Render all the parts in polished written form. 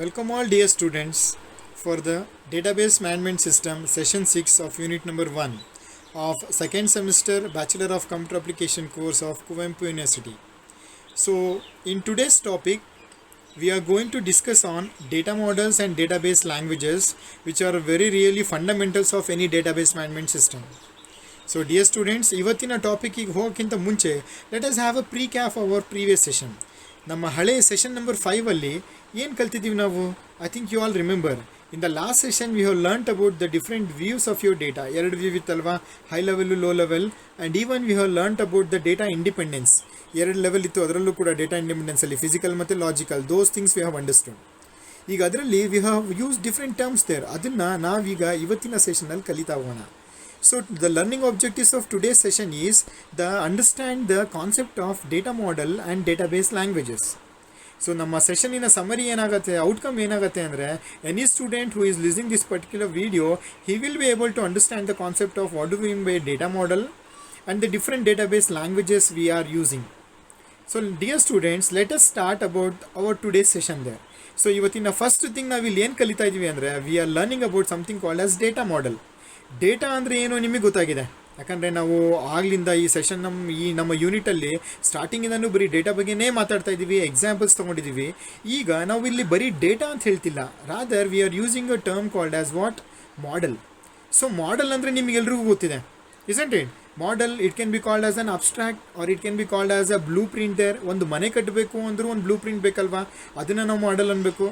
Welcome all dear students for the Database Management System session 6 of unit number 1 of second semester Bachelor of Computer Application course of Kuvempu University. So in today's topic we are going to discuss on data models and database languages, which are very really fundamentals of any database management system. So dear students, ಇವತ್ತಿನ ಟಾಪಿಕ್ಕಿಗೆ ಹೋಗೋಕ್ಕಿಂತ ಮುಂಚೆ let us have a precap our previous session. ನಮ್ಮ ಹಳೆ session number 5ಅಲ್ಲಿ ಏನು ಕಲ್ತಿದ್ದೀವಿ ನಾವು? I think you all remember in the last session we have learned about the different views of your data. ಎರಡು ವ್ಯೂ ಇತ್ತಲ್ವಾ, high level low level, and even we have learned about the data independence. ಎರಡು level ಇತ್ತು, ಅದರಲ್ಲೂ ಕೂಡ data ಇಂಡಿಪೆಂಡೆನ್ಸಲ್ಲಿ physical ಮತ್ತು logical, those things we have ಅಂಡರ್ಸ್ಟುಂಡ್. ಈಗ ಅದರಲ್ಲಿ we have use different terms there. ಅದನ್ನು ನಾವೀಗ ಇವತ್ತಿನ ಸೆಷನಲ್ಲಿ ಕಲಿತಾ ಹೋಗೋಣ. So the learning objectives of today's session is the understand the concept of data model and database languages. So ನಮ್ಮ ಸೆಷನಿನ summary ಏನಾಗುತ್ತೆ, outcome ಏನಾಗುತ್ತೆ ಅಂದರೆ, any student who is listening this particular video, he will be able to understand the concept of what do mean by data model and the different database languages we are using. So dear students, let us start about our today's session there. So ಇವತ್ತಿನ first thing ನಾವಿಲ್ಲಿ ಏನು ಕಲಿತಾ ಇದ್ದೀವಿ ಅಂದರೆ, we are learning about something called as data model. Data ಅಂದರೆ ಏನು ನಿಮಗೆ ಗೊತ್ತಾಗಿದೆ, ಯಾಕಂದರೆ ನಾವು ಆಗ್ಲಿಂದ ಈ ಸೆಷನ್ ನಮ್ಮ ಯೂನಿಟಲ್ಲಿ ಸ್ಟಾರ್ಟಿಂಗಿಂದನೂ ಬರೀ ಡೇಟಾ ಬಗ್ಗೆನೇ ಮಾತಾಡ್ತಾ ಇದ್ದೀವಿ, ಎಕ್ಸಾಂಪಲ್ಸ್ ತೊಗೊಂಡಿದ್ದೀವಿ. ಈಗ ನಾವು ಇಲ್ಲಿ ಬರೀ ಡೇಟಾ ಅಂತ ಹೇಳ್ತಿಲ್ಲ, rather we are using a term called as what, model. So model ಅಂದರೆ ನಿಮಗೆಲ್ರಿಗೂ ಗೊತ್ತಿದೆ, isn't it? Model it can be called as an abstract or it can be called as a blueprint there. ಒಂದು ಮನೆ ಕಟ್ಟಬೇಕು ಅಂದರೂ ಒಂದು blue print ಬೇಕಲ್ವಾ, ಅದನ್ನು ನಾವು ಮಾಡೆಲ್ ಅನ್ಬೇಕು.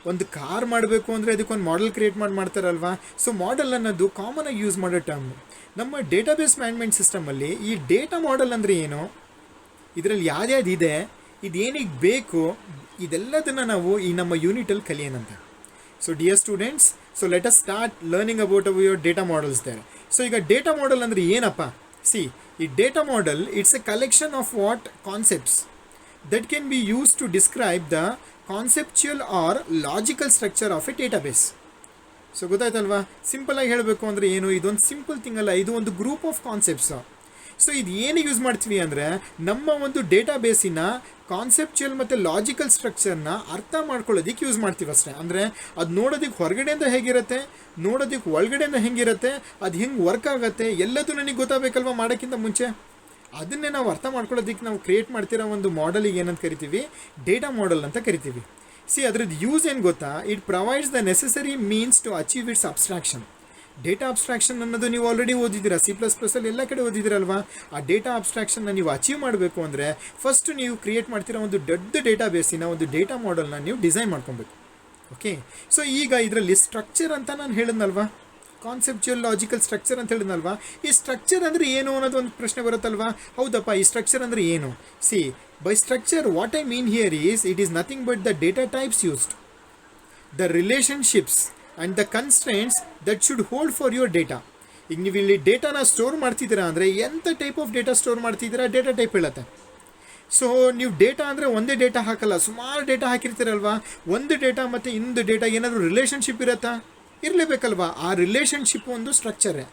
ಒಂದು ಕಾರ್ ಮಾಡಬೇಕು ಅಂದರೆ ಅದಕ್ಕೊಂದು ಮಾಡೆಲ್ ಕ್ರಿಯೇಟ್ ಮಾಡ್ತಾರಲ್ವಾ. ಸೊ ಮಾಡೆಲ್ ಅನ್ನೋದು ಕಾಮನಾಗಿ ಯೂಸ್ ಮಾಡೋ ಟರ್ಮ್. ನಮ್ಮ ಡೇಟಾಬೇಸ್ ಮ್ಯಾನೇಜ್ಮೆಂಟ್ ಸಿಸ್ಟಮಲ್ಲಿ ಈ ಡೇಟಾ ಮಾಡೆಲ್ ಅಂದರೆ ಏನು, ಇದರಲ್ಲಿ ಯಾವ್ಯಾವ್ದು ಇದೆ, ಇದೇನಿಗೆ ಬೇಕು, ಇದೆಲ್ಲದನ್ನು ನಾವು ಈ ನಮ್ಮ ಯೂನಿಟಲ್ಲಿ ಕಲಿಯೋಣಂತೆ. So dear students, so let us start learning about your data models there. So ಈಗ ಡೇಟಾ ಮಾಡೆಲ್ ಅಂದರೆ ಏನಪ್ಪ? ಸಿ, ಈ data model it's a collection of what concepts that can be used to describe the conceptual or logical structure of a database. So ಗೊತ್ತಾಯ್ತಲ್ವಾ? ಸಿಂಪಲಾಗಿ ಹೇಳಬೇಕು ಅಂದರೆ ಏನು, ಇದೊಂದು ಸಿಂಪಲ್ ಥಿಂಗ್ ಅಲ್ಲ, ಇದು ಒಂದು ಗ್ರೂಪ್ ಆಫ್ ಕಾನ್ಸೆಪ್ಟ್ಸು. ಸೊ ಇದು ಏನು ಯೂಸ್ ಮಾಡ್ತೀವಿ ಅಂದರೆ, ನಮ್ಮ ಒಂದು ಡೇಟಾಬೇಸಿನ ಕಾನ್ಸೆಪ್ಚುಯಲ್ ಮತ್ತು ಲಾಜಿಕಲ್ ಸ್ಟ್ರಕ್ಚರ್ನ ಅರ್ಥ ಮಾಡ್ಕೊಳ್ಳೋದಕ್ಕೆ ಯೂಸ್ ಮಾಡ್ತೀವಿ ಅಷ್ಟೇ. ಅಂದರೆ ಅದು ನೋಡೋದಕ್ಕೆ ಹೊರಗಡೆಯಿಂದ ಹೇಗಿರುತ್ತೆ, ನೋಡೋದಕ್ಕೆ ಒಳಗಡೆಯಿಂದ ಹೆಂಗಿರುತ್ತೆ, ಅದು ಹೆಂಗೆ ವರ್ಕ್ ಆಗುತ್ತೆ, ಎಲ್ಲದೂ ನನಗೆ ಗೊತ್ತಾಗಬೇಕಲ್ವ ಮಾಡೋಕ್ಕಿಂತ ಮುಂಚೆ. ಅದನ್ನೇ ನಾವು ಅರ್ಥ ಮಾಡ್ಕೊಳ್ಳೋದಕ್ಕೆ ನಾವು ಕ್ರಿಯೇಟ್ ಮಾಡ್ತಿರೋ ಒಂದು ಮಾಡೆಲಿಗೆ ಏನಂತ ಕರಿತೀವಿ, ಡೇಟಾ ಮಾಡೆಲ್ ಅಂತ ಕರಿತೀವಿ. ಸಿ, ಅದ್ರದ್ದು ಯೂಸ್ ಏನು ಗೊತ್ತಾ, it provides the necessary means to achieve its abstraction. Data abstraction ಅನ್ನೋದು ನೀವು ಆಲ್ರೆಡಿ ಓದಿದ್ದೀರಾ, C++ಅಲ್ಲಿ ಎಲ್ಲ ಕಡೆ ಓದಿದ್ದೀರಲ್ವಾ. ಆ ಡೇಟಾ ಅಬ್ಸ್ಟ್ರಾಕ್ಷನ್ನ ನೀವು ಅಚೀವ್ ಮಾಡಬೇಕು ಅಂದರೆ ಫಸ್ಟ್ ನೀವು ಕ್ರಿಯೇಟ್ ಮಾಡ್ತಿರೋ ಒಂದು ದೊಡ್ಡ ಡೇಟಾಬೇಸಿನ ಒಂದು ಡೇಟಾ ಮಾಡೆಲ್ನ ನೀವು ಡಿಸೈನ್ ಮಾಡ್ಕೊಬೇಕು. ಓಕೆ, ಸೊ ಈಗ ಇದರಲ್ಲಿ ಸ್ಟ್ರಕ್ಚರ್ ಅಂತ ನಾನು ಹೇಳಿದ್ನಲ್ವಾ, ಕಾನ್ಸೆಪ್ಚುಯಲ್ ಲಾಜಿಕಲ್ ಸ್ಟ್ರಕ್ಚರ್ ಅಂತ ಹೇಳಿದ್ನಲ್ವಾ. ಈ ಸ್ಟ್ರಕ್ಚರ್ ಅಂದರೆ ಏನು ಅನ್ನೋದು ಒಂದು ಪ್ರಶ್ನೆ ಬರುತ್ತಲ್ವಾ. ಹೌದಪ್ಪ, ಈ ಸ್ಟ್ರಕ್ಚರ್ ಅಂದರೆ ಏನು? C, by structure what I mean here is, it is nothing but the data types used, the relationships and the constraints that should hold for your data. ಈಗ ನೀವು ಇಲ್ಲಿ ಡೇಟಾನ ಸ್ಟೋರ್ ಮಾಡ್ತಿದ್ದೀರಾ ಅಂದರೆ ಎಂಥ ಟೈಪ್ ಆಫ್ ಡೇಟಾ ಸ್ಟೋರ್ ಮಾಡ್ತಿದ್ದೀರಾ, data type ಹೇಳುತ್ತೆ. So ನೀವು data ಅಂದರೆ ಒಂದೇ ಡೇಟಾ ಹಾಕಲ್ಲ, ಸುಮಾರು ಡೇಟಾ ಹಾಕಿರ್ತೀರಲ್ವಾ. ಒಂದು ಡೇಟಾ ಮತ್ತು ಇನ್ನೊಂದು ಡೇಟಾ ಏನಾದರೂ ರಿಲೇಷನ್ಶಿಪ್ ಇರುತ್ತಾ? ಇರಲೇಬೇಕಲ್ವಾ. ಆ ರಿಲೇಷನ್ಶಿಪ್ ಒಂದು ಸ್ಟ್ರಕ್ಚರೇ.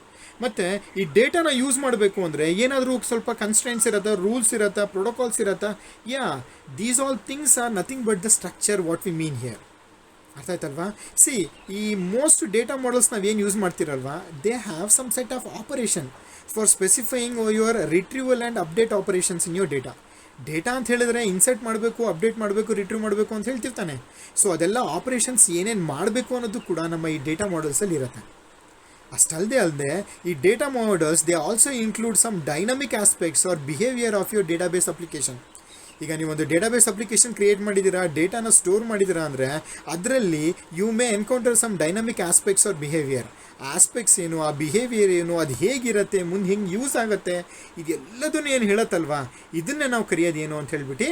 ಮತ್ತು ಈ ಡೇಟಾನ ಯೂಸ್ ಮಾಡಬೇಕು ಅಂದರೆ ಏನಾದರೂ ಸ್ವಲ್ಪ ಕನ್ಸ್ಟ್ರೆಂಟ್ಸ್ ಇರತ್ತಾ, ರೂಲ್ಸ್ ಇರತ್ತಾ, ಪ್ರೋಟೋಕಾಲ್ಸ್ ಇರತ್ತಾ. Yeah, these all things are nothing but the structure what we mean here. ಅರ್ಥ ಆಯ್ತಲ್ವಾ? ಸಿ, ಈ ಮೋಸ್ಟ್ ಡೇಟಾ ಮಾಡೆಲ್ಸ್ ನಾವೇನು ಯೂಸ್ ಮಾಡ್ತಿರಲ್ವಾ, they have some set of operation for specifying your retrieval and update operations in your data. Data ಅಂತ ಹೇಳಿದ್ರೆ insert ಮಾಡಬೇಕು, update ಮಾಡಬೇಕು, retrieve ಮಾಡಬೇಕು ಅಂತ ಹೇಳ್ತಿರ್ತಾನೆ. ಸೊ ಅದೆಲ್ಲ ಆಪರೇಷನ್ಸ್ ಏನೇನು ಮಾಡಬೇಕು ಅನ್ನೋದು ಕೂಡ ನಮ್ಮ ಈ ಡೇಟಾ ಮಾಡೆಲ್ಸಲ್ಲಿ ಇರುತ್ತೆ. ಅಷ್ಟಲ್ಲದೆ ಈ data models they also include some dynamic aspects or behaviour of your database application. ಈಗ ನೀವೊಂದು ಡೇಟಾಬೇಸ್ ಅಪ್ಲಿಕೇಶನ್ ಕ್ರಿಯೇಟ್ ಮಾಡಿದ್ದೀರಾ, ಡೇಟಾನ ಸ್ಟೋರ್ ಮಾಡಿದ್ದೀರಾ ಅಂದರೆ ಅದರಲ್ಲಿ you may encounter some dynamic aspects or behaviour. Aspects ಏನು, ಆ ಬಿಹೇವಿಯರ್ ಏನು, ಅದು ಹೇಗಿರುತ್ತೆ, ಮುಂದೆ ಹೆಂಗೆ ಯೂಸ್ ಆಗುತ್ತೆ, ಇದೆಲ್ಲದನ್ನು ಏನು ಹೇಳತ್ತಲ್ವಾ, ಇದನ್ನೇ ನಾವು ಕರೆಯೋದು ಏನು ಅಂತ ಹೇಳ್ಬಿಟ್ಟು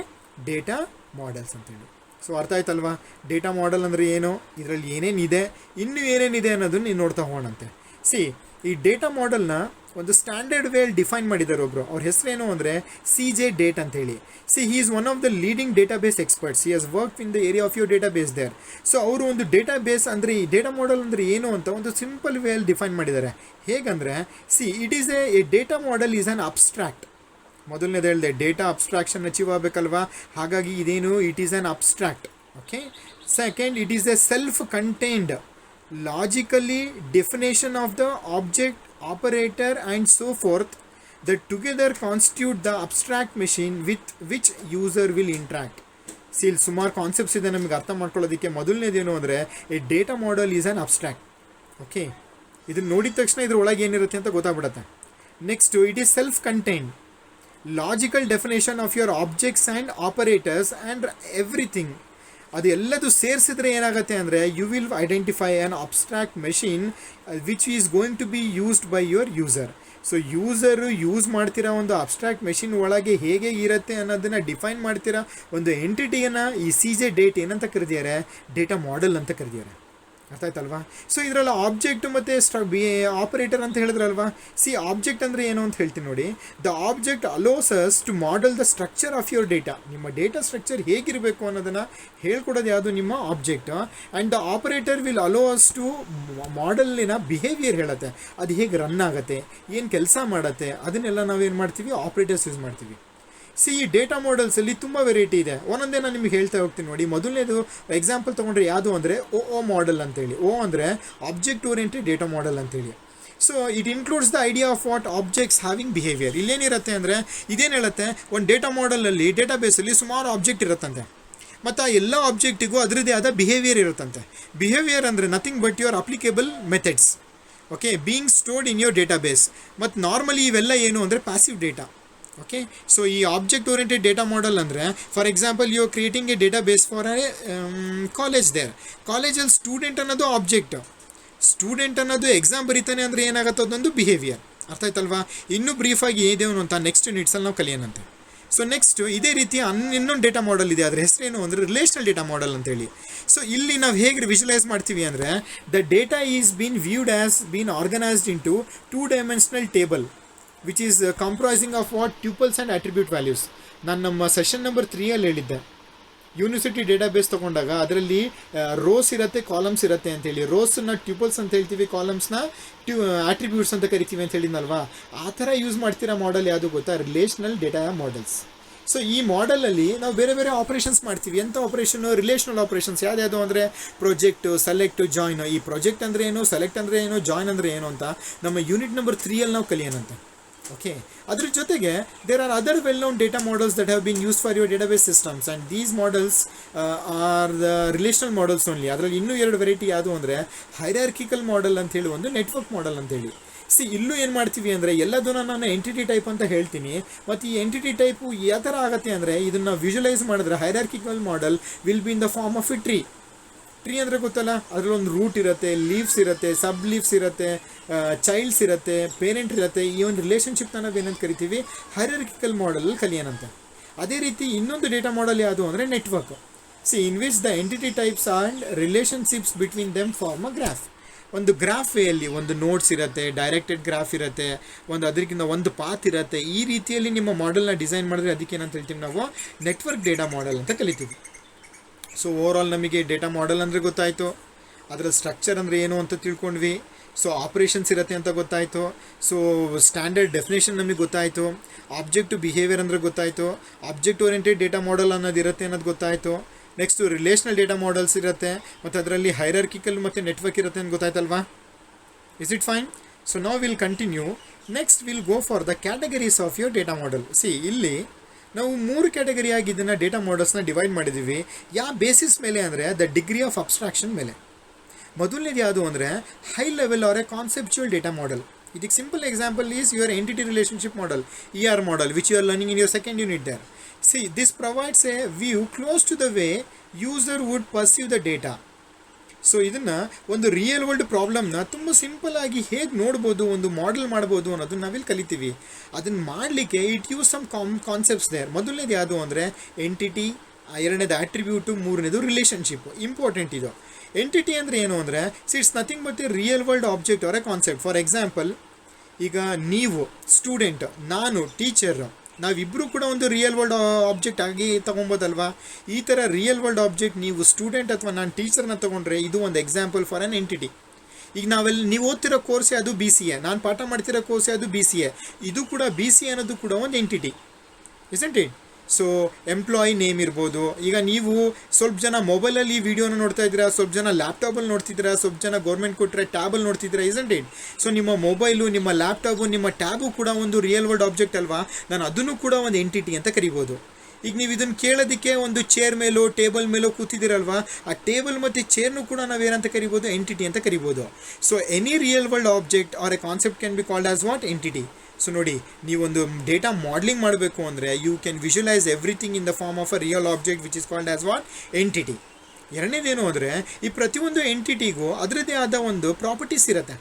ಡೇಟಾ ಮಾಡೆಲ್ಸ್ ಅಂತೇಳಿ. ಸೊ ಅರ್ಥ ಆಯ್ತಲ್ವಾ? ಡೇಟಾ ಮಾಡೆಲ್ ಅಂದರೆ ಏನು, ಇದರಲ್ಲಿ ಏನೇನಿದೆ, ಇನ್ನೂ ಏನೇನಿದೆ ಅನ್ನೋದನ್ನು ನೀವು ನೋಡ್ತಾ ಹೋಗೋಣಂತೆ. ಸಿ, ಈ ಡೇಟಾ ಮಾಡೆಲ್ನ ಒಂದು ಸ್ಟ್ಯಾಂಡರ್ಡ್ ವೇಲ್ ಡಿಫೈನ್ ಮಾಡಿದ್ದಾರೆ ಒಬ್ಬರು. ಅವ್ರ ಹೆಸರೇನು ಅಂದರೆ CJ ಡೇಟ್ ಅಂತೇಳಿ. See, he is one of the leading database experts. He has work in the area of your database there. So ಅವರು ಒಂದು ಡೇಟಾಬೇಸ್ ಅಂದರೆ ಈ ಡೇಟಾ ಮಾಡೆಲ್ ಅಂದರೆ ಏನು ಅಂತ ಒಂದು ಸಿಂಪಲ್ ವೇಲ್ ಡಿಫೈನ್ ಮಾಡಿದ್ದಾರೆ. ಹೇಗಂದರೆ, see, it is a data model is an abstract. ಮೊದಲನೇದು ಹೇಳಿದೆ, ಡೇಟಾ ಅಬ್ಸ್ಟ್ರಾಕ್ಷನ್ ಅಚೀವ್ ಆಗಬೇಕಲ್ವಾ, ಹಾಗಾಗಿ ಇದೇನು, it is an abstract. Okay, Second, it is a self-contained, logically definition of the object, operator, and so forth that together constitute the abstract machine with which user will interact. See ಇಲ್ಲಿ ಸುಮಾರು concepts ಇದೆ ನಮಗೆ ಅರ್ಥ ಮಾಡ್ಕೊಳ್ಳೋದಕ್ಕೆ. ಮೊದಲನೇದೇನು ಅಂದರೆ a data model is an abstract. Okay, ಇದನ್ನು ನೋಡಿದ ತಕ್ಷಣ ಇದ್ರ ಒಳಗೆ ಏನಿರುತ್ತೆ ಅಂತ ಗೊತ್ತಾಗ್ಬಿಡುತ್ತೆ. Next, it is self contained, logical definition of your objects and operators and everything. ಅದು ಎಲ್ಲದು ಸೇರಿಸಿದ್ರೆ ಏನಾಗುತ್ತೆ ಅಂದರೆ you will identify an abstract machine which is going to be used by your user. So user use ಮಾಡ್ತಿರೋ ಒಂದು abstract machine ಒಳಗೆ ಹೇಗೆ ಇರುತ್ತೆ ಅನ್ನೋದನ್ನು ಡಿಫೈನ್ ಮಾಡ್ತಿರೋ ಒಂದು ಎಂಟಿಟಿಯನ್ನು ಈ CJ ಡೇಟ್ ಏನಂತ ಕರೆದಿದ್ದಾರೆ, ಡೇಟಾ ಮಾಡೆಲ್ ಅಂತ ಕರೆದಿದ್ದಾರೆ. ಅರ್ಥ ಆಯ್ತಲ್ವಾ? ಸೊ ಇದರಲ್ಲಿ ಆಬ್ಜೆಕ್ಟ್ ಮತ್ತು ಆಪರೇಟರ್ ಅಂತ ಹೇಳಿದ್ರಲ್ವಾ. ಸಿ ಆಬ್ಜೆಕ್ಟ್ ಅಂದರೆ ಏನು ಅಂತ ಹೇಳ್ತೀನಿ ನೋಡಿ. The object allows us to model the structure of your data. ನಿಮ್ಮ ಡೇಟಾ ಸ್ಟ್ರಕ್ಚರ್ ಹೇಗಿರಬೇಕು ಅನ್ನೋದನ್ನು ಹೇಳ್ಕೊಡೋದು ಯಾವುದು, ನಿಮ್ಮ object. And the operator will allow us to ಮಾಡೆಲಿನ ಬಿಹೇವಿಯರ್ ಹೇಳುತ್ತೆ, ಅದು ಹೇಗೆ ರನ್ ಆಗುತ್ತೆ, ಏನು ಕೆಲಸ ಮಾಡುತ್ತೆ, ಅದನ್ನೆಲ್ಲ ನಾವೇನು ಮಾಡ್ತೀವಿ, ಆಪರೇಟರ್ಸ್ ಯೂಸ್ ಮಾಡ್ತೀವಿ. ಸಿ ಈ ಡೇಟಾ ಮಾಡೆಲ್ಸಲ್ಲಿ ತುಂಬ ವೆರೈಟಿ ಇದೆ. ಒಂದೊಂದೇ ನಾನು ನಿಮಗೆ ಹೇಳ್ತಾ ಹೋಗ್ತೀನಿ ನೋಡಿ. ಮೊದಲನೇದು ಎಕ್ಸಾಂಪಲ್ ತೊಗೊಂಡ್ರೆ ಯಾವುದು ಅಂದರೆ OO ಮಾಡೆಲ್ ಅಂತೇಳಿ. O ಅಂದರೆ ಆಬ್ಜೆಕ್ಟ್ ಓರಿಯೆಂಟೆಡ್ ಡೇಟಾ ಮಾಡೆಲ್ ಅಂತೇಳಿ. So it includes the idea of what objects having behaviour. ಇಲ್ಲೇನಿರುತ್ತೆ ಅಂದರೆ ಇದೇನು ಹೇಳುತ್ತೆ, ಒಂದು ಡೇಟಾ ಮಾಡೆಲಲ್ಲಿ ಡೇಟಾ ಬೇಸಲ್ಲಿ ಸುಮಾರು ಆಬ್ಜೆಕ್ಟ್ ಇರುತ್ತಂತೆ, ಮತ್ತು ಆ ಎಲ್ಲ ಆಬ್ಜೆಕ್ಟಿಗೂ ಅದರದ್ದೇ ಆದ ಬಿಹೇವಿಯರ್ ಇರುತ್ತಂತೆ. ಬಿಹೇವಿಯರ್ ಅಂದರೆ nothing but your applicable methods, okay, being stored in your database. ಮತ್ತು ನಾರ್ಮಲಿ ಇವೆಲ್ಲ ಏನು ಅಂದರೆ ಪ್ಯಾಸಿವ್ ಡೇಟಾ. ಓಕೆ, ಸೊ ಈ ಆಬ್ಜೆಕ್ಟ್ ಓರಿಯೆಂಟೆಡ್ ಡೇಟಾ ಮಾಡೆಲ್ ಅಂದರೆ for example you are creating a database for a college there. ಕಾಲೇಜಲ್ಲಿ student ಅನ್ನೋದು object, student ಅನ್ನೋದು exam ಬರೀತಾನೆ ಅಂದರೆ ಏನಾಗುತ್ತೆ, ಅದೊಂದು ಬಿಹೇವಿಯರ್. ಅರ್ಥ ಆಯ್ತಲ್ವಾ? ಇನ್ನೂ ಬ್ರೀಫಾಗಿ ಇದೇನು ಅಂತ ನೆಕ್ಸ್ಟ್ ಯೂನಿಟ್ಸಲ್ಲಿ ನಾವು ಕಲಿಯೋಣಂತೆ. ಸೊ ನೆಕ್ಸ್ಟು ಇದೇ ರೀತಿ ಇನ್ನೊಂದು ಡೇಟಾ ಮಾಡೆಲ್ ಇದೆ, ಅದರ ಹೆಸರೇನು ಅಂದರೆ ರಿಲೇಷನಲ್ ಡೇಟಾ ಮಾಡೆಲ್ ಅಂತೇಳಿ. ಸೊ ಇಲ್ಲಿ ನಾವು ಹೇಗೆ ವಿಜುವಲೈಸ್ ಮಾಡ್ತೀವಿ ಅಂದರೆ the data is been viewed as been organised into 2-dimensional table which is comprising of what tuples and attribute values. ನಾನು ನಮ್ಮ ಸೆಷನ್ ನಂಬರ್ 3 ಹೇಳಿದ್ದೆ, ಯೂನಿವರ್ಸಿಟಿ ಡೇಟಾಬೇಸ್ ತೊಗೊಂಡಾಗ ಅದರಲ್ಲಿ ರೋಸ್ ಇರುತ್ತೆ, ಕಾಲಮ್ಸ್ ಇರುತ್ತೆ ಅಂತೇಳಿ. ರೋಸನ್ನ ಟ್ಯೂಪಲ್ಸ್ ಅಂತ ಹೇಳ್ತೀವಿ, ಕಾಲಮ್ಸ್ನ ಆಟ್ರಿಬ್ಯೂಟ್ಸ್ ಅಂತ ಕರಿತೀವಿ ಅಂತ ಹೇಳಿದ್ನಲ್ವಾ. ಆ ಥರ ಯೂಸ್ ಮಾಡ್ತಿರೋ ಮಾಡೆಲ್ ಯಾವುದು ಗೊತ್ತಾ, ರಿಲೇಷನಲ್ ಡೇಟಾ ಮಾಡೆಲ್ಸ್. ಸೊ ಈ ಮಾಡೆಲಲ್ಲಿ ನಾವು ಬೇರೆ ಬೇರೆ ಆಪ್ರೇಷನ್ಸ್ ಮಾಡ್ತೀವಿ. ಎಂಥ ಆಪ್ರೇಷನ್ನು, ರಿಲೇಷನಲ್ ಆಪ್ರೇಷನ್ಸ್. ಯಾವ್ದು ಅಂದರೆ ಪ್ರೊಜೆಕ್ಟು, ಸೆಲೆಕ್ಟು, ಜಾಯ್ನ್. ಈ ಪ್ರೊಜೆಕ್ಟ್ ಅಂದರೆ ಏನು, ಸೆಲೆಕ್ಟ್ ಅಂದರೆ ಏನು, ಜಾಯ್ನ್ ಅಂದರೆ ಏನು ಅಂತ ನಮ್ಮ ಯೂನಿಟ್ ನಂಬರ್ 3 ನಾವು ಕಲಿಯೋಣಂತೆ. ಓಕೆ, ಅದ್ರ ಜೊತೆಗೆ there are other well known data models that have been use for your database systems and these models are the relational models only. ಅದರಲ್ಲಿ ಇನ್ನೂ 2 ವೆರೈಟಿ ಯಾವುದು ಅಂದರೆ ಹೈರಾರ್ಕಿಕಲ್ ಮಾಡೆಲ್ ಅಂತೇಳಿ, ಒಂದು ನೆಟ್ವರ್ಕ್ ಮಾಡೆಲ್ ಅಂತೇಳಿ. ಸಿ ಇಲ್ಲೂ ಏನು ಮಾಡ್ತೀವಿ ಅಂದರೆ ಎಲ್ಲದನ್ನು ನಾನು ಎಂಟಿಟಿ ಟೈಪ್ ಅಂತ ಹೇಳ್ತೀನಿ. ಮತ್ತು ಈ ಎಂಟಿಟಿ ಟೈಪು ಯಾವ ಥರ ಆಗುತ್ತೆ ಅಂದರೆ ಇದನ್ನು ವಿಜುವಲೈಸ್ ಮಾಡಿದ್ರೆ hierarchical model will be in the form of a tree. Tree ಅಂದರೆ ಗೊತ್ತಲ್ಲ, ಅದರಲ್ಲೊಂದು ರೂಟ್ ಇರುತ್ತೆ, ಲೀವ್ಸ್ ಇರುತ್ತೆ, ಸಬ್ ಲೀವ್ಸ್ ಇರುತ್ತೆ, ಚೈಲ್ಡ್ಸ್ ಇರುತ್ತೆ, ಪೇರೆಂಟ್ ಇರುತ್ತೆ. ಈ ಒಂದು ರಿಲೇಷನ್ಶಿಪ್ನ ನಾವು ಏನಂತ ಕರಿತೀವಿ, ಹೈರಾರ್ಕಿಕಲ್ ಮಾಡೆಲಲ್ಲಿ ಕಲಿಯೋಣಂತೆ. ಅದೇ ರೀತಿ ಇನ್ನೊಂದು ಡೇಟಾ ಮಾಡೆಲ್ ಯಾವುದು ಅಂದರೆ network. See in which the entity types and relationships between them form a graph. ಒಂದು ಗ್ರಾಫ್ ವೇಯಲ್ಲಿ ಒಂದು ನೋಟ್ಸ್ ಇರುತ್ತೆ, ಡೈರೆಕ್ಟೆಡ್ ಗ್ರಾಫ್ ಇರುತ್ತೆ, ಅದಕ್ಕಿಂತ ಒಂದು ಪಾತ್ ಇರುತ್ತೆ. ಈ ರೀತಿಯಲ್ಲಿ ನಿಮ್ಮ ಮಾಡೆಲ್ನ ಡಿಸೈನ್ ಮಾಡಿದ್ರೆ ಅದಕ್ಕೆ ಏನಂತ ಹೇಳ್ತೀವಿ ನಾವು, ನೆಟ್ವರ್ಕ್ ಡೇಟಾ ಮಾಡೆಲ್ ಅಂತ ಕಲಿತೀವಿ. ಸೊ ಓವರಾಲ್ ನಮಗೆ ಡೇಟಾ ಮಾಡೆಲ್ ಅಂದರೆ ಗೊತ್ತಾಯಿತು, ಅದರ ಸ್ಟ್ರಕ್ಚರ್ ಅಂದರೆ ಏನು ಅಂತ ತಿಳ್ಕೊಂಡ್ವಿ. ಸೊ ಆಪ್ರೇಷನ್ಸ್ ಇರುತ್ತೆ ಅಂತ ಗೊತ್ತಾಯಿತು. ಸೊ ಸ್ಟ್ಯಾಂಡರ್ಡ್ ಡೆಫಿನೇಷನ್ ನಮಗೆ ಗೊತ್ತಾಯಿತು. ಆಬ್ಜೆಕ್ಟ್ ಬಿಹೇವಿಯರ್ ಅಂದರೆ ಗೊತ್ತಾಯಿತು. ಆಬ್ಜೆಕ್ಟ್ ಓರಿಯೆಂಟೆಡ್ ಡೇಟಾ ಮಾಡೆಲ್ ಅನ್ನೋದು ಇರುತ್ತೆ ಅನ್ನೋದು ಗೊತ್ತಾಯಿತು. ನೆಕ್ಸ್ಟು ರಿಲೇಷನಲ್ ಡೇಟಾ ಮಾಡೆಲ್ಸ್ ಇರುತ್ತೆ, ಮತ್ತು ಅದರಲ್ಲಿ ಹೈರಾರ್ಕಿಕಲ್ ಮತ್ತು ನೆಟ್ವರ್ಕ್ ಇರುತ್ತೆ ಅಂತ ಗೊತ್ತಾಯ್ತಲ್ವಾ. Is it fine? ಸೊ ನಾವು will continue. Next will go for the categories of your data model. See ಇಲ್ಲಿ ನಾವು 3 ಕ್ಯಾಟಗರಿಯಾಗಿ ಇದನ್ನು ಡೇಟಾ ಮಾಡೆಲ್ಸ್ನ ಡಿವೈಡ್ ಮಾಡಿದ್ದೀವಿ. ಯಾವ ಬೇಸಿಸ್ ಮೇಲೆ ಅಂದರೆ ದ ಡಿಗ್ರಿ ಆಫ್ ಅಬ್ಸ್ಟ್ರಾಕ್ಷನ್ ಮೇಲೆ. ಮೊದಲನೇದು ಯಾವುದು ಅಂದರೆ high level or a conceptual data model. ಇದಕ್ಕೆ simple example is your entity relationship model, ER model, which you are learning in your second unit there. See this provides a view close to the way user would perceive the data. So ಇದನ್ನು ಒಂದು real world ಪ್ರಾಬ್ಲಮ್ನ ತುಂಬ ಸಿಂಪಲ್ಲಾಗಿ ಹೇಗೆ ನೋಡ್ಬೋದು, ಒಂದು model ಮಾಡ್ಬೋದು ಅನ್ನೋದನ್ನ ನಾವಿಲ್ಲಿ ಕಲಿತೀವಿ. ಅದನ್ನು ಮಾಡಲಿಕ್ಕೆ it use some concepts there. ಮೊದಲನೇದು ಯಾವುದು ಅಂದರೆ ಎಂಟಿಟಿ, ಎರಡನೇದು ಆಟ್ರಿಬ್ಯೂಟು, ಮೂರನೇದು ರಿಲೇಷನ್ಶಿಪ್. ಇಂಪಾರ್ಟೆಂಟ್ ಇದು. ಎಂಟಿಟಿ ಅಂದರೆ ಏನು ಅಂದರೆ it's nothing but a real world object or a concept. For example, ಈಗ ನೀವು ಸ್ಟೂಡೆಂಟ್, ನಾನು ಟೀಚರ್, ನಾವಿಬ್ಬರು ಕೂಡ ಒಂದು ರಿಯಲ್ ವರ್ಲ್ಡ್ ಆಬ್ಜೆಕ್ಟ್ ಆಗಿ ತೊಗೊಬೋದಲ್ವಾ. ಈ ಥರ ರಿಯಲ್ ವರ್ಲ್ಡ್ ಆಬ್ಜೆಕ್ಟ್ ನೀವು ಸ್ಟೂಡೆಂಟ್ ಅಥವಾ ನಾನು ಟೀಚರ್ನ ತೊಗೊಂಡ್ರೆ ಇದು ಒಂದು ಎಕ್ಸಾಂಪಲ್ ಫಾರ್ ಆನ್ ಎಂಟಿಟಿ. ಈಗ ನೀವು ಓದ್ತಿರೋ ಕೋರ್ಸೇ ಅದು BCA, ನಾನು ಪಾಠ ಮಾಡ್ತಿರೋ ಕೋರ್ಸೇ ಅದು BCA. ಇದು ಕೂಡ BCA ಅನ್ನೋದು ಕೂಡ ಒಂದು entity, isn't it? So employee name ಇರ್ಬೋದು. ಈಗ ನೀವು ಸ್ವಲ್ಪ ಜನ ಮೊಬೈಲಲ್ಲಿ ಈ ವಿಡಿಯೋನ ನೋಡ್ತಾ ಇದ್ದೀರಾ, ಸ್ವಲ್ಪ ಜನ ಲ್ಯಾಪ್ಟಾಪಲ್ಲಿ ನೋಡ್ತಿದ್ದೀರಾ, ಸ್ವಲ್ಪ ಜನ ಗೌರ್ಮೆಂಟ್ ಕೊಟ್ಟರೆ ಟ್ಯಾಬಲ್ಲಿ ನೋಡ್ತಿದ್ದೀರಾ, ಇಸಂಟ್ ಇಟ್? ಸೊ ನಿಮ್ಮ ಮೊಬೈಲು, ನಿಮ್ಮ ಲ್ಯಾಪ್ಟಾಪು, ನಿಮ್ಮ ಟ್ಯಾಬು ಕೂಡ ಒಂದು ರಿಯಲ್ ವರ್ಲ್ಡ್ ಆಬ್ಜೆಕ್ಟ್ ಅಲ್ವಾ? ನಾನು ಅದನ್ನು ಕೂಡ ಒಂದು ಎಂಟಿಟಿ ಅಂತ ಕರಿಬೋದು. ಈಗ ನೀವು ಇದನ್ನು ಕೇಳೋದಕ್ಕೆ ಒಂದು ಚೇರ್ ಮೇಲೋ ಟೇಬಲ್ ಮೇಲೋ ಕೂತಿದ್ದೀರಲ್ವಾ, ಆ ಟೇಬಲ್ ಮತ್ತು ಚೇರ್ನು ಕೂಡ ನಾವೇನಂತ ಕರಿಬೋದು? ಎಂಟಿಟಿ ಅಂತ ಕರಿಬೋದು. So any real world object or a concept can be called as what? Entity. So ನೋಡಿ, ನೀವೊಂದು ಡೇಟಾ ಮಾಡಲಿಂಗ್ ಮಾಡಬೇಕು ಅಂದರೆ you can visualise everything in the form of a real object which is called as what? Entity. ಎರಡನೇದೇನು ಅಂದರೆ, ಈ ಪ್ರತಿಯೊಂದು ಎಂಟಿಟಿಗೂ ಅದರದ್ದೇ ಆದ ಒಂದು ಪ್ರಾಪರ್ಟೀಸ್ ಇರುತ್ತೆ.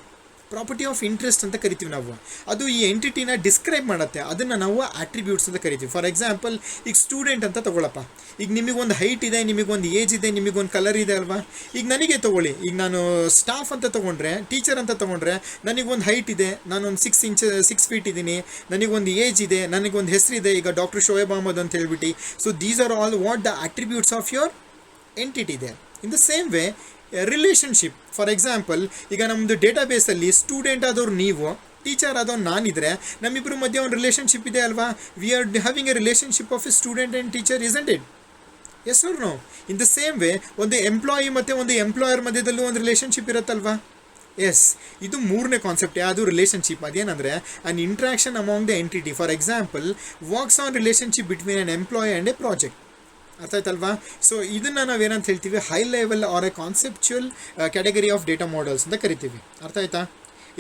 ಪ್ರಾಪರ್ಟಿ ಆಫ್ ಇಂಟ್ರೆಸ್ಟ್ ಅಂತ ಕರಿತೀವಿ ನಾವು. ಅದು ಈ ಎಂಟಿಟಿನ ಡಿಸ್ಕ್ರೈಬ್ ಮಾಡುತ್ತೆ. ಅದನ್ನು ನಾವು ಆಟ್ರಿಬ್ಯೂಟ್ಸ್ ಅಂತ ಕರಿತೀವಿ. ಫಾರ್ ಎಕ್ಸಾಂಪಲ್, ಈಗ ಸ್ಟೂಡೆಂಟ್ ಅಂತ ತೊಗೊಳಪ್ಪ. ಈಗ ನಿಮಗೊಂದು ಹೈಟ್ ಇದೆ, ನಿಮಗೊಂದು ಏಜ್ ಇದೆ, ನಿಮಗೊಂದು ಕಲರ್ ಇದೆ ಅಲ್ವಾ? ಈಗ ನನಗೆ ತೊಗೊಳ್ಳಿ, ಈಗ ನಾನು ಸ್ಟಾಫ್ ಅಂತ ತೊಗೊಂಡ್ರೆ, ಟೀಚರ್ ಅಂತ ತೊಗೊಂಡ್ರೆ, ನನಗೊಂದು ಹೈಟ್ ಇದೆ, ನಾನೊಂದು 6 ಫೀಟ್ ಇದ್ದೀನಿ, ನನಗೊಂದು ಏಜ್ ಇದೆ, ನನಗೊಂದು ಹೆಸರಿದೆ, ಈಗ ಡಾಕ್ಟರ್ ಶೋಯಬ್ ಅಹಮದ್ ಅಂತ ಹೇಳ್ಬಿಟ್ಟು. So these are all what the attributes of your entity ಇದೆ. In the same way relationship. For example, ಈಗ ನಮ್ಮದು ಡೇಟಾಬೇಸಲ್ಲಿ ಸ್ಟೂಡೆಂಟ್ ಆದವ್ರು ನೀವು, ಟೀಚರ್ ಆದವ್ರು ನಾನಿದ್ರೆ, ನಮ್ಮಿಬ್ಬರ ಮಧ್ಯೆ ಒಂದು ರಿಲೇಷನ್ಶಿಪ್ ಇದೆ ಅಲ್ವಾ? We are having a relationship of a student and teacher, isn't it? Yes or no? In the same way ಒಂದು ಎಂಪ್ಲಾಯಿ ಮತ್ತು ಒಂದು ಎಂಪ್ಲಾಯರ್ ಮಧ್ಯದಲ್ಲೂ ಒಂದು ರಿಲೇಷನ್ಶಿಪ್ ಇರುತ್ತಲ್ವಾ? ಎಸ್, ಇದು ಮೂರನೇ ಕಾನ್ಸೆಪ್ಟ್. ಯಾವುದು? ರಿಲೇಷನ್ಶಿಪ್. ಅದೇನಂದರೆ an interaction among the entity. For example, works on relationship between an employee and a project. ಅರ್ಥ ಆಯ್ತಲ್ವಾ? ಸೊ ಇದನ್ನು ನಾವೇನಂತ ಹೇಳ್ತೀವಿ? High level or a conceptual category of data models ಅಂತ ಕರಿತೀವಿ. ಅರ್ಥ ಆಯ್ತಾ?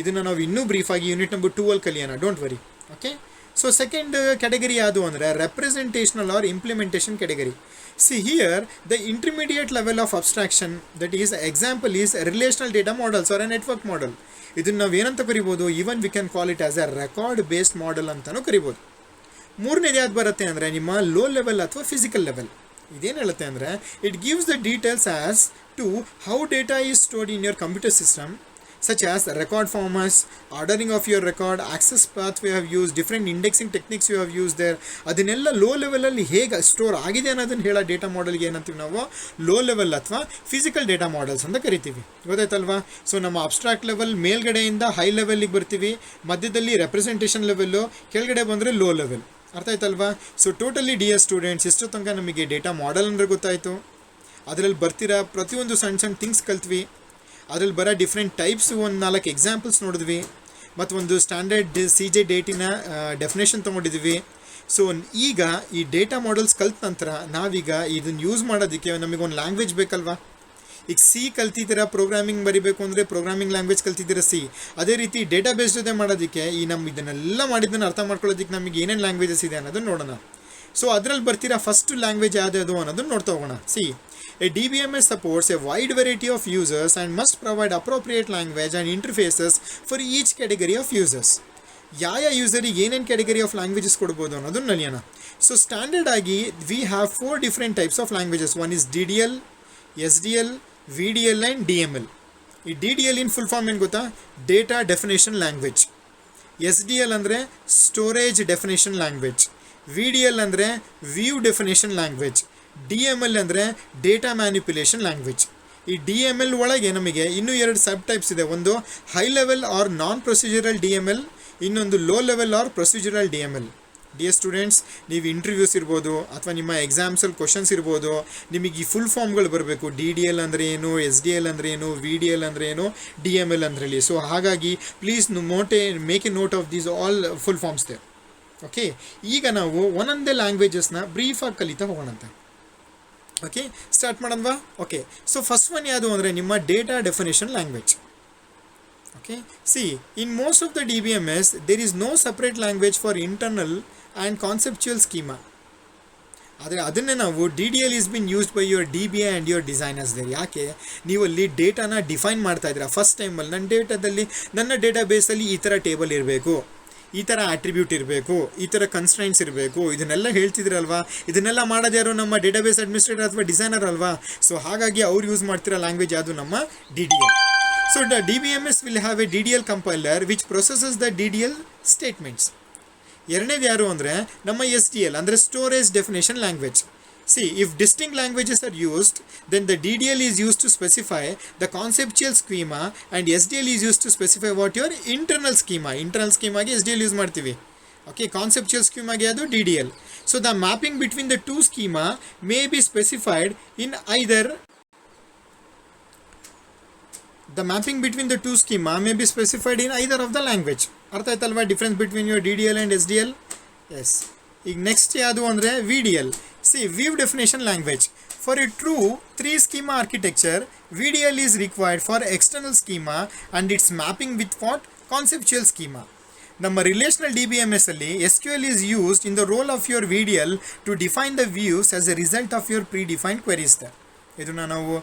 ಇದನ್ನು ನಾವು ಇನ್ನೂ ಬ್ರೀಫಾಗಿ ಯೂನಿಟ್ ನಂಬರ್ 2 ಕಲಿಯೋಣ, don't worry. Okay. So second category ಯಾವುದು ಅಂದರೆ representational or implementation category. See here the intermediate level of abstraction, that is example is relational data models or a network model. ಇದನ್ನು ನಾವು ಏನಂತ ಕರಿಬೋದು? Even we can call it as a record based model ಅಂತಲೂ ಕರಿಬೋದು. ಮೂರನೇದು ಯಾವ್ದು ಬರುತ್ತೆ ಅಂದರೆ ನಿಮ್ಮ ಲೋ ಲೆವೆಲ್ ಅಥವಾ ಫಿಸಿಕಲ್ ಲೆವೆಲ್. ಇದೇನು ಹೇಳುತ್ತೆ ಅಂದರೆ, it gives the details as to how data is stored in your computer system, such as record formats, ordering of your record, access path we have used, different indexing techniques you have used there. ಅದನ್ನೆಲ್ಲ low ಲೆವೆಲಲ್ಲಿ ಹೇಗೆ store ಆಗಿದೆ ಅನ್ನೋದನ್ನು ಹೇಳೋ data ಮಾಡೆಲ್ಗೆ ಏನಂತೀವಿ ನಾವು? Low level ಅಥವಾ physical data models ಅಂತ ಕರಿತೀವಿ. ಗೊತ್ತಾಯ್ತಲ್ವಾ? ಸೊ ನಮ್ಮ ಅಬ್ಸ್ಟ್ರಾಕ್ಟ್ ಲೆವೆಲ್ ಮೇಲ್ಗಡೆಯಿಂದ ಹೈ ಲೆವೆಲ್ಲಿಗೆ ಬರ್ತೀವಿ, ಮಧ್ಯದಲ್ಲಿ ರೆಪ್ರೆಸೆಂಟೇಷನ್ ಲೆವೆಲ್ಲು, ಕೆಳಗಡೆ ಬಂದರೆ ಲೋ ಲೆವೆಲ್. ಅರ್ಥ ಆಯ್ತಲ್ವಾ? ಸೊ ಟೋಟಲಿ ಡಿಯರ್ ಸ್ಟೂಡೆಂಟ್ಸ್, ಇಷ್ಟು ತನಕ ನಮಗೆ ಡೇಟಾ ಮಾಡೆಲ್ ಅಂದರೆ ಗೊತ್ತಾಯಿತು. ಅದರಲ್ಲಿ ಬರ್ತಿರೋ ಪ್ರತಿಯೊಂದು ಸಣ್ಣ ಸಣ್ಣ ಥಿಂಗ್ಸ್ ಕಲ್ತ್ವಿ. ಅದರಲ್ಲಿ ಬರೋ ಡಿಫ್ರೆಂಟ್ ಟೈಪ್ಸ್ ಒಂದು 4 ಎಕ್ಸಾಂಪಲ್ಸ್ ನೋಡಿದ್ವಿ, ಮತ್ತು ಒಂದು ಸ್ಟ್ಯಾಂಡರ್ಡ್ CJ ಡೇಟಿನ ಡೆಫಿನೇಷನ್ ತೊಗೊಂಡಿದ್ವಿ. ಸೊ ಈಗ ಈ ಡೇಟಾ ಮಾಡೆಲ್ಸ್ ಕಲ್ತ ನಂತರ ನಾವೀಗ ಇದನ್ನು ಯೂಸ್ ಮಾಡೋದಕ್ಕೆ ನಮಗೊಂದು ಲ್ಯಾಂಗ್ವೇಜ್ ಬೇಕಲ್ವಾ? ಈಗ ಸಿ ಕಲ್ತಿದ್ದೀರಾ, ಪ್ರೋಗ್ರಾಮಿಂಗ್ ಬರೀಬೇಕು ಅಂದರೆ ಪ್ರೋಗ್ರಾಮಿಂಗ್ ಲ್ಯಾಂಗ್ವೇಜ್ ಕಲ್ತಿದ್ದೀರಾ ಸಿ. ಅದೇ ರೀತಿ ಡೇಟಾಬೇಸ್ ಜೊತೆ ಮಾಡೋದಕ್ಕೆ ಈ ನಮ್ಮ ಇದನ್ನೆಲ್ಲ ಮಾಡಿದ್ದನ್ನು ಅರ್ಥ ಮಾಡ್ಕೊಳ್ಳೋದಕ್ಕೆ ನಮಗೆ ಏನೇನು ಲ್ಯಾಂಗ್ವೇಜಸ್ ಇದೆ ಅನ್ನೋದನ್ನು ನೋಡೋಣ. ಸೊ ಅದರಲ್ಲಿ ಬರ್ತೀರಾ ಫಸ್ಟ್ ಲ್ಯಾಂಗ್ವೇಜ್ ಯಾವ್ದು ಅನ್ನೋದನ್ನು ನೋಡ್ತಾ ಹೋಗೋಣ. C, a DBMS supports a wide variety of users and must provide appropriate language and interfaces for each category of users. ಯಾವ ಯೂಸರಿಗೆ ಏನೇನು ಕ್ಯಾಟಗರಿ ಆಫ್ ಲ್ಯಾಂಗ್ವೇಜಸ್ ಕೊಡ್ಬೋದು ಅನ್ನೋದನ್ನು ನಲಿಯೋಣ. ಸೊ ಸ್ಟ್ಯಾಂಡರ್ಡ್ ಆಗಿ we have 4 different types of languages. One is DDL, SDL, VDL and DML. ಈ DDL ಇನ್ full form ಏನು ಗೊತ್ತಾ? Data definition language. SDL ಅಂದರೆ storage definition language. VDL ಅಂದರೆ ವ್ಯೂ ಡೆಫಿನೇಷನ್ ಲ್ಯಾಂಗ್ವೇಜ್. DML ಅಂದರೆ data manipulation language. ಈ DML ಒಳಗೆ ನಮಗೆ ಇನ್ನೂ 2 ಸಬ್ ಟೈಪ್ಸ್ ಇದೆ. ಒಂದು high level or non procedural DML, ಇನ್ನೊಂದು low level or procedural DML. Dear students, ನೀವು ಇಂಟರ್ವ್ಯೂಸ್ ಇರ್ಬೋದು ಅಥವಾ ನಿಮ್ಮ ಎಕ್ಸಾಮ್ಸಲ್ಲಿ ಕ್ವಶನ್ಸ್ ಇರ್ಬೋದು, ನಿಮಗೆ ಈ ಫುಲ್ ಫಾರ್ಮ್ಗಳು ಬರಬೇಕು. DDL ಅಂದರೆ ಏನು, SDL ಅಂದರೆ ಏನು, VDL ಅಂದರೆ ಏನು, DML ಅಂದ್ರಲ್ಲಿ. ಸೊ ಹಾಗಾಗಿ please make a note of these all full forms there. Okay, ಈಗ ನಾವು ಒಂದೊಂದೇ ಲ್ಯಾಂಗ್ವೇಜಸ್ನ ಬ್ರೀಫಾಗಿ ಕಲಿತಾ ಹೋಗೋಣಂತೆ. ಓಕೆ, ಸ್ಟಾರ್ಟ್ ಮಾಡೋಣವಾ? ಓಕೆ, ಸೊ ಫಸ್ಟ್ ಒನ್ ಯಾವುದು ಅಂದರೆ ನಿಮ್ಮ data definition language. Okay, see, in most of the DBMS there is no separate language for internal and conceptual schema. ಆದರೆ ಅದನ್ನೇ ನಾವು DDL is been used by your DBA and your designers there. ಯಾಕೆ? ನೀವು ಅಲ್ಲಿ ಡೇಟಾನ define ಮಾಡ್ತಾ ಇದ್ದೀರಾ. First ಟೈಮಲ್ಲಿ ನನ್ನ ಡೇಟಾಬೇಸಲ್ಲಿ ಈ ಥರ ಟೇಬಲ್ ಇರಬೇಕು, ಈ ಥರ ಆಟ್ರಿಬ್ಯೂಟ್ ಇರಬೇಕು, ಈ ಥರ ಕನ್ಸ್ಟ್ರೈನ್ಸ್ ಇರಬೇಕು, ಇದನ್ನೆಲ್ಲ ಹೇಳ್ತಿದ್ರಲ್ವಾ. ಇದನ್ನೆಲ್ಲ ಮಾಡೋದು ಯಾರು? ನಮ್ಮ ಡೇಟಾಬೇಸ್ ಅಡ್ಮಿನಿಸ್ಟ್ರೇಟರ್ ಅಥವಾ ಡಿಸೈನರ್ ಅಲ್ವಾ. ಸೊ ಹಾಗಾಗಿ ಅವ್ರು ಯೂಸ್ ಮಾಡ್ತಿರೋ ಲ್ಯಾಂಗ್ವೇಜ್ ಯಾವುದು? ನಮ್ಮ DDL. So the DBMS will have A DDL compiler which processes the DDL statements. ಎರಡನೇದು ಯಾರು ಅಂದರೆ ನಮ್ಮ SDL ಅಂದರೆ storage definition language. See, if distinct languages are used, then the DDL is used to specify the conceptual schema and SDL is used to specify what your internal schema. Internal schema ಗೆ SDL use ಮಾಡ್ತೀವಿ. Okay, conceptual schema ಗೆ ಅದು DDL. So the mapping between the two schema may be specified in either the mapping between the two schema may be specified in either of the language. ಅರ್ಥ ಆಯ್ತಲ್ವಾ difference between your DDL and SDL? Yes. ಈಗ next ಯಾವುದು ಅಂದರೆ VDL. See, view definition language. For a true 3 schema architecture, VDL is required for external schema and its mapping with what? Conceptual schema. ನಮ್ಮ relational DBMS ಅಲ್ಲಿ SQL is used in the role of your VDL to define the views as a result of your predefined queries there. ಇದನ್ನು ನಾವು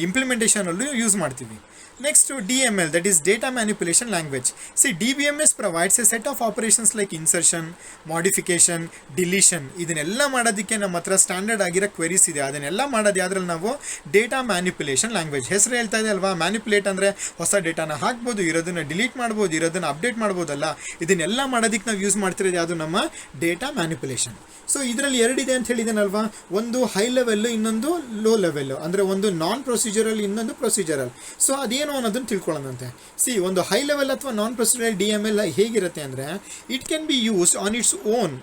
ಇಂಪ್ಲಿಮೆಂಟೇಷನಲ್ಲೂ use ಮಾಡ್ತೀವಿ. Next to DML, that is data manipulation language. See, DBMS provides a set of operations like insertion, modification, deletion. ಇದನ್ನೆಲ್ಲ ಮಾಡೋದಕ್ಕೆ ನಮ್ಮ ಹತ್ರ standard ಆಗಿರೋ queries ಇದೆ. ಅದನ್ನೆಲ್ಲ ಮಾಡೋದು ಯಾವ್ದ್ರಲ್ಲಿ ನಾವು ಡೇಟಾ ಮ್ಯಾನಿಪುಲೇಷನ್ ಲ್ಯಾಂಗ್ವೇಜ್. ಹೆಸರು ಹೇಳ್ತಾ ಇದೆ ಅಲ್ವಾ, ಮ್ಯಾನಿಪುಲೇಟ್ ಅಂದರೆ ಹೊಸ ಡೇಟಾನ ಹಾಕ್ಬೋದು, ಇರೋದನ್ನು ಡಿಲೀಟ್ ಮಾಡ್ಬೋದು, ಇರೋದನ್ನು ಅಪ್ಡೇಟ್ ಮಾಡ್ಬೋದಲ್ಲ. ಇದನ್ನೆಲ್ಲ ಮಾಡೋದಕ್ಕೆ ನಾವು ಯೂಸ್ ಮಾಡ್ತಿರೋದು ಯಾವುದು? ನಮ್ಮ ಡೇಟಾ ಮ್ಯಾನಿಪುಲೇಷನ್. ಸೊ ಇದರಲ್ಲಿ ಎರಡಿದೆ ಅಂತ ಹೇಳಿದ್ದೇನಲ್ವಾ, ಒಂದು ಹೈ ಲೆವೆಲ್ಲು, ಇನ್ನೊಂದು ಲೋ ಲೆವೆಲ್ಲು. ಅಂದರೆ ಒಂದು ನಾನ್ ಪ್ರೊಸೀಜರಲ್, ಇನ್ನೊಂದು ಪ್ರೊಸೀಜರಲ್. ಸೊ ಅದೇನು ಅನ್ನೋದನ್ನು ತಿಳ್ಕೊಳ್ಳೋಣಂತೆ. ಒಂದು ಹೈ ಲೆವೆಲ್ ಅಥವಾ ನಾನ್ ಪ್ರೊಸೀಜರಲ್ DML ಹೇಗಿರುತ್ತೆ ಅಂದರೆ, it can be used on its own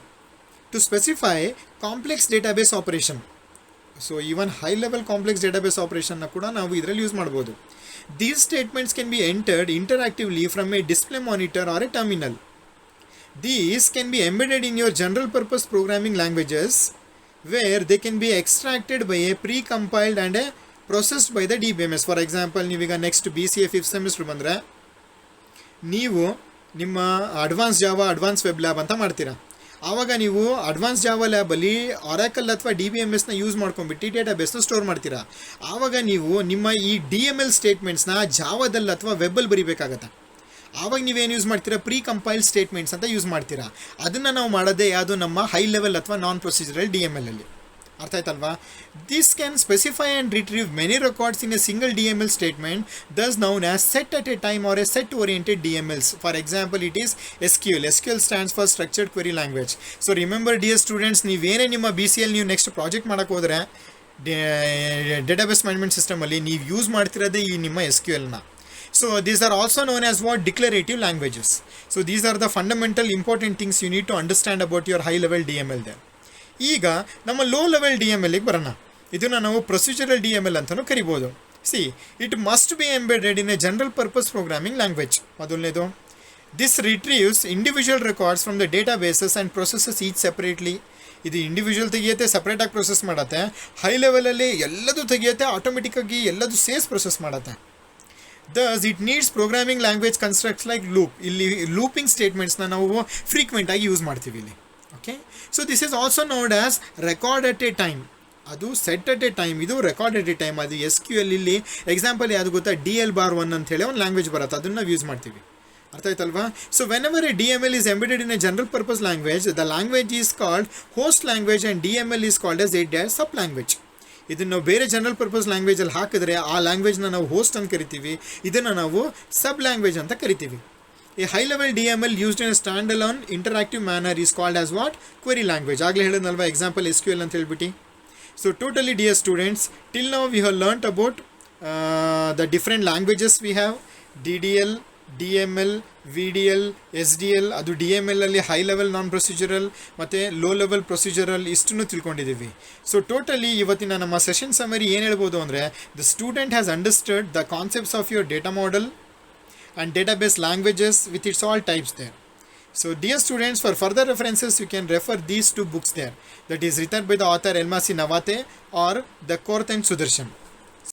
to specify complex database operation. So even high level complex database ಆಪರೇಷನ್ನ ಕೂಡ ನಾವು ಇದರಲ್ಲಿ ಯೂಸ್ ಮಾಡ್ಬೋದು. These statements can be entered interactively from a display monitor or a terminal. These can be embedded in your general purpose programming languages where they can be extracted by a pre-compiled and processed by the DBMS. For example, ನೀವೀಗ next BCA 5th semester ಬಂದರೆ ನೀವು ನಿಮ್ಮ advance Java advance web lab ಅಂತ ಮಾಡ್ತೀರಾ. ಆವಾಗ ನೀವು advance Java ಲ್ಯಾಬಲ್ಲಿ ಆರಾಕಲ್ ಅಥವಾ DBMSನ use ಮಾಡ್ಕೊಂಡ್ಬಿಟ್ಟು ಡೇಟಾಬೇಸ್ನ ಸ್ಟೋರ್ ಮಾಡ್ತೀರಾ. ಆವಾಗ ನೀವು ನಿಮ್ಮ ಈ DML ಸ್ಟೇಟ್ಮೆಂಟ್ಸ್ನ ಜಾವಾದಲ್ಲಿ ಅಥವಾ ವೆಬ್ಬಲ್ಲಿ ಬರೀಬೇಕಾಗತ್ತೆ. ಆವಾಗ ನೀವೇನು ಯೂಸ್ ಮಾಡ್ತೀರಾ? ಪ್ರೀ ಕಂಪೈಲ್ಡ್ ಸ್ಟೇಟ್ಮೆಂಟ್ಸ್ ಅಂತ ಯೂಸ್ ಮಾಡ್ತೀರಾ. ಅದನ್ನು ನಾವು ಮಾಡೋದೇ ಯಾವುದು? ನಮ್ಮ ಹೈ ಲೆವೆಲ್ ಅಥವಾ ನಾನ್ ಪ್ರೊಸೀಜರಲ್ DML ಅಲ್ಲಿ. ಅರ್ಥ ಆಯ್ತಲ್ವಾ? This can specify and retrieve many records in a single DML statement, thus known as set at a time or a set oriented DMLs. For example, it is SQL. SQL stands for structured query language. So remember dear students, ನೀವೇನೇ ನಿಮ್ಮ BCL ನೀವು next project ಮಾಡೋಕ್ಕೆ ಹೋದರೆ database management ಸಿಸ್ಟಮಲ್ಲಿ ನೀವು use ಮಾಡ್ತಿರೋದೇ ಈ ನಿಮ್ಮ SQLನ. So these are also known as what? Declarative languages. So these are the fundamental important things you need to understand about your high level DML there. ಈಗ ನಮ್ಮ low level DMLಗೆ ಬರೋಣ. ಇದನ್ನು ನಾವು procedural DML ಅಂತಲೂ ಕರಿಬೋದು. It must be embedded in a general purpose programming language. ಮೊದಲನೇದು, this retrieves individual records from the data bases and processes each separately. ಇದು individual ತೆಗಿಯುತ್ತೆ, ಸಪ್ರೇಟಾಗಿ ಪ್ರೊಸೆಸ್ ಮಾಡುತ್ತೆ. ಹೈ ಲೆವೆಲಲ್ಲಿ ಎಲ್ಲದೂ ತೆಗಿಯುತ್ತೆ, ಆಟೋಮೆಟಿಕ್ಕಾಗಿ ಎಲ್ಲದೂ ಸೇಸ್ ಪ್ರೊಸೆಸ್ ಮಾಡುತ್ತೆ. Thus, it needs programming language constructs like loop. ಇಲ್ಲಿ ಲೂಪಿಂಗ್ ಸ್ಟೇಟ್ಮೆಂಟ್ಸ್ನ ನಾವು ಫ್ರೀಕ್ವೆಂಟಾಗಿ ಯೂಸ್ ಮಾಡ್ತೀವಿ ಇಲ್ಲಿ. Okay, so this is also known as record at a time. ಅದು ಸೆಟ್ ಅಟ್ ಎ ಟೈಮ್, ಇದು ರೆಕಾರ್ಡ್ ಅಟ್ ಎ ಟೈಮ್. ಅದು SQL ಇಲ್ಲಿ ಎಕ್ಸಾಂಪಲ್ ಯಾವುದು ಗೊತ್ತಾ? DL-1 ಅಂತೇಳಿ ಒಂದು ಲ್ಯಾಂಗ್ವೇಜ್ ಬರುತ್ತೆ, ಅದನ್ನು ನಾವು ಯೂಸ್ ಮಾಡ್ತೀವಿ. ಅರ್ಥ ಆಯ್ತಲ್ವಾ? So when ever A DML is embedded in a general purpose language, the language is called host language and DML is called as a sub language. ಇದನ್ನು ನಾವು ಬೇರೆ ಜನರಲ್ ಪರ್ಪಸ್ ಲ್ಯಾಂಗ್ವೇಜಲ್ಲಿ ಹಾಕಿದ್ರೆ ಆ ಲ್ಯಾಂಗ್ವೇಜ್ನ ನಾವು ಹೋಸ್ಟ್ ಅಂತ ಕರಿತೀವಿ, ಇದನ್ನು ನಾವು ಸಬ್ ಲ್ಯಾಂಗ್ವೇಜ್ ಅಂತ ಕರಿತೀವಿ. A high level DML used in a stand alone interactive manner is called as what? Query language. ಆಗಲೇ ಹೇಳಿದ್ನಲ್ವಾ ಎಕ್ಸಾಂಪಲ್ SQL ಅಂತ ಹೇಳ್ಬಿಟ್ಟು. So totally dear students, till now we have learned about the different languages we have. DDL, DML, VDL, SDL. ಅದು DML ಅಲ್ಲಿ high level ನಾನ್ procedural ಮತ್ತು low level procedural ಇಷ್ಟನ್ನು ತಿಳ್ಕೊಂಡಿದ್ದೀವಿ. So totally ಇವತ್ತಿನ ನಮ್ಮ session summary ಏನು ಹೇಳ್ಬೋದು ಅಂದರೆ, the student has understood the concepts of your data model and database languages with its all types there. So dear students, for further references you can refer these two books there, that is written by the author Elmasi Nawate or the Korth and Sudarshan.